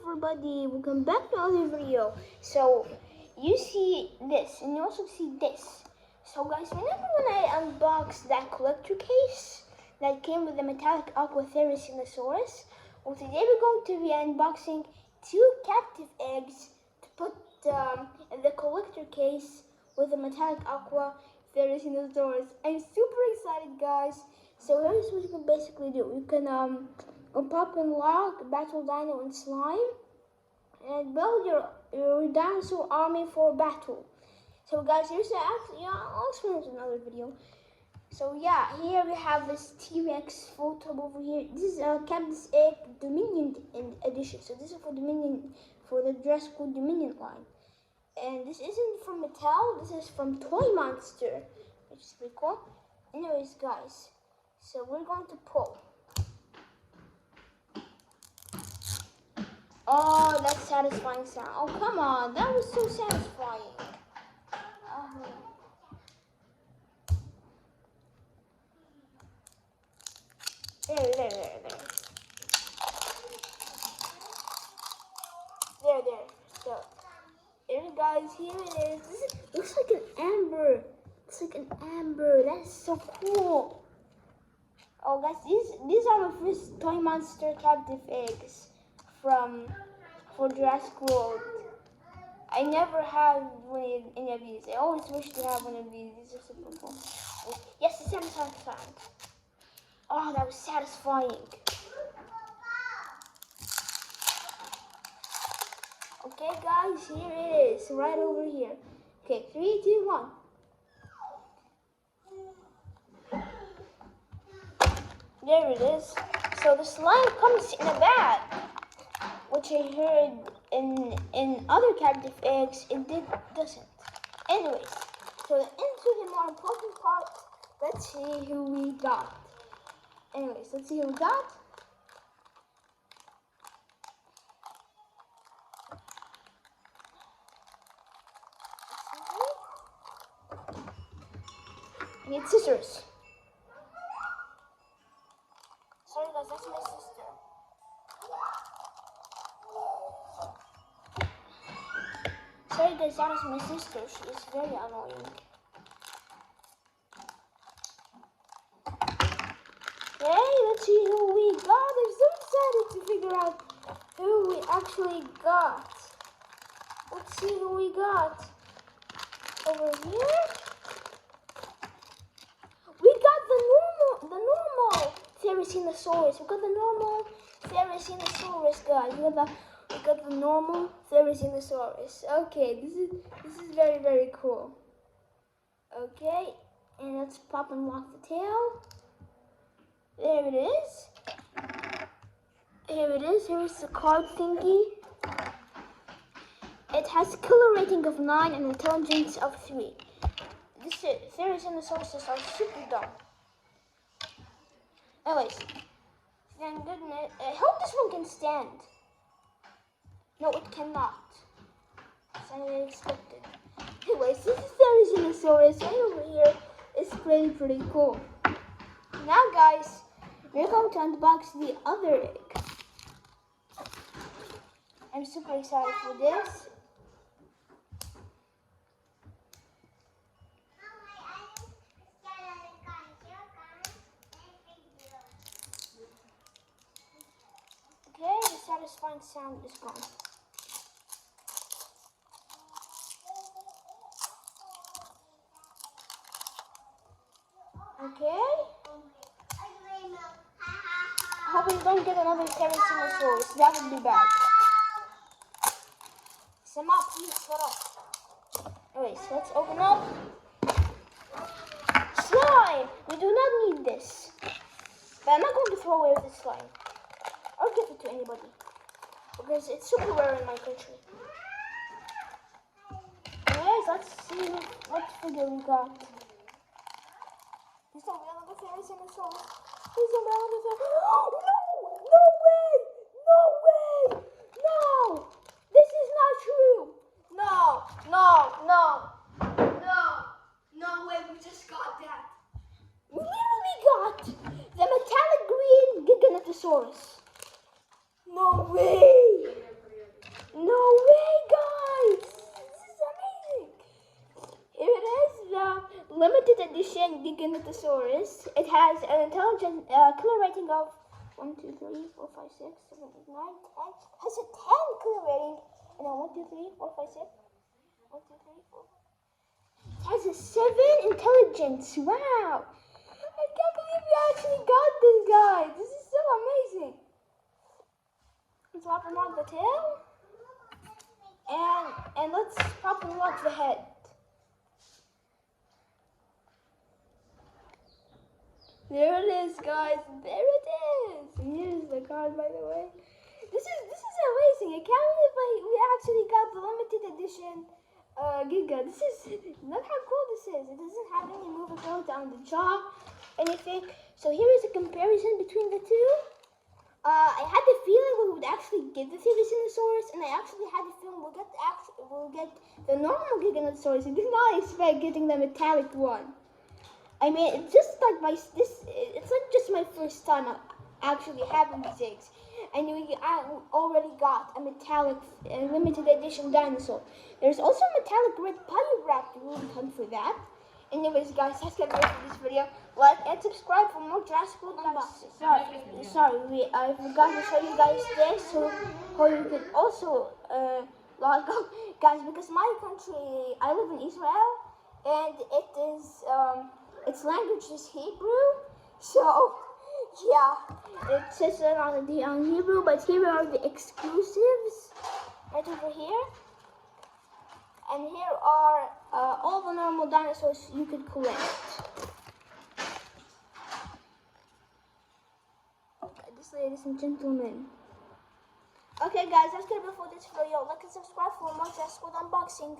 everybody, welcome back to another video. So you see this and you also see this. So guys, remember when I unboxed that collector case that came with the metallic aqua Therizinosaurus? Well, today we're going to be unboxing 2 Captivz eggs to put in the collector case with the metallic aqua Therizinosaurus. I'm super excited, guys. So here's what you can basically do. You can pop and lock Battle Dino and Slime and build your dinosaur army for battle. So guys, here's the I'll explain it in another video. So yeah, here we have this T-Rex photo over here. This is a Captivz egg Dominion edition. So this is for Dominion, for the Jurassic Dominion line. And this isn't from Mattel, this is from Toy Monster, which is pretty cool. Anyways, guys, so we're going to pull. Oh, that satisfying sound. Oh, come on, that was so satisfying. There. So, here guys, here it is. This looks like an amber. It's like an amber. That's so cool. Oh, guys, these are my first Toy Monster Captivz eggs for Jurassic World. I never had any of these. I always wish to have one of these. These are super cool. Yes, it's satisfying. Oh, that was satisfying. Okay, guys, here it is, right over here. Okay, 3, 2, 1. There it is. So the slime comes in a bag, which I heard in other Captivz eggs it doesn't. Anyways, so into the more important part, let's see who we got. Anyways, let's see who we got. I need scissors. Sorry guys, that's my sister. Sorry guys, that is my sister. She is very annoying. Okay, let's see who we got. I'm so excited to figure out who we actually got. Let's see who we got. Over here. We got the normal Therizinosaurus. We got the normal Therizinosaurus, guys. We got the normal Therizinosaurus. Okay, this is very, very cool. Okay, and let's pop and lock the tail. There it is. Here it is. Here's the card thingy. It has killer rating of 9 and intelligence of 3. This Therizinosaurus are super dumb. Anyways, thank goodness. I hope this one can stand. No, it cannot. It's unexpected. Anyways, this is Therizinosaurus right over here. It's pretty cool. Now, guys, we're going to unbox the other egg. I'm super excited for this. Okay, the satisfying sound is gone. Okay. Hope we don't get another Therizinosaurus. That would be bad. Some up, please, shut up. Anyways, let's open up. Slime! We do not need this. But I'm not going to throw away this slime. Or give it to anybody. Because it's super rare in my country. Anyways, let's see what figure we got. Please don't be another Therizinosaurus. Please don't be another Therizinosaurus. No way! No way! No! This is not true! No way, we just got that. We literally got the metallic green Giganotosaurus. No way! Giganotosaurus. It has an intelligent killer rating of 1, 2, 3, 4, 5, 6, 7, 8, 9, 10. Has a 10 killer rating. And then 1, 2, 3, 4, 5, 6. 1, 2, 3, 4. It has a 7 intelligence. Wow. I can't believe we actually got this, guys. This is so amazing. Let's pop him on the tail. And let's pop him on the head. There it is, guys. There it is. And here's the card, by the way. This is amazing. I can't believe we actually got the limited edition Giga. Look how cool this is. It doesn't have any movability on the jaw, anything. So here is a comparison between the two. I had the feeling we would actually get the Giganotosaurus, and I actually had the feeling we'll get the normal Giganotosaurus. I did not expect getting the metallic one. I mean, it's just like it's like just my first time actually having these eggs. I already got a metallic limited edition dinosaur. There's also a metallic red Pyroraptor. We'll hunt for that. Anyways, guys, that's gonna be it for this video. Like and subscribe for more Jurassic World unboxing. Sorry, I forgot to show you guys this, so you could also log up, guys. Because my country, I live in Israel, and it is its language is Hebrew, so yeah, it says it on Hebrew, but here are the exclusives right over here, and here are all the normal dinosaurs you could collect. Okay, this, ladies and gentlemen. Okay, guys, that's gonna be it for this video. Like and subscribe for more Jurassic World unboxing.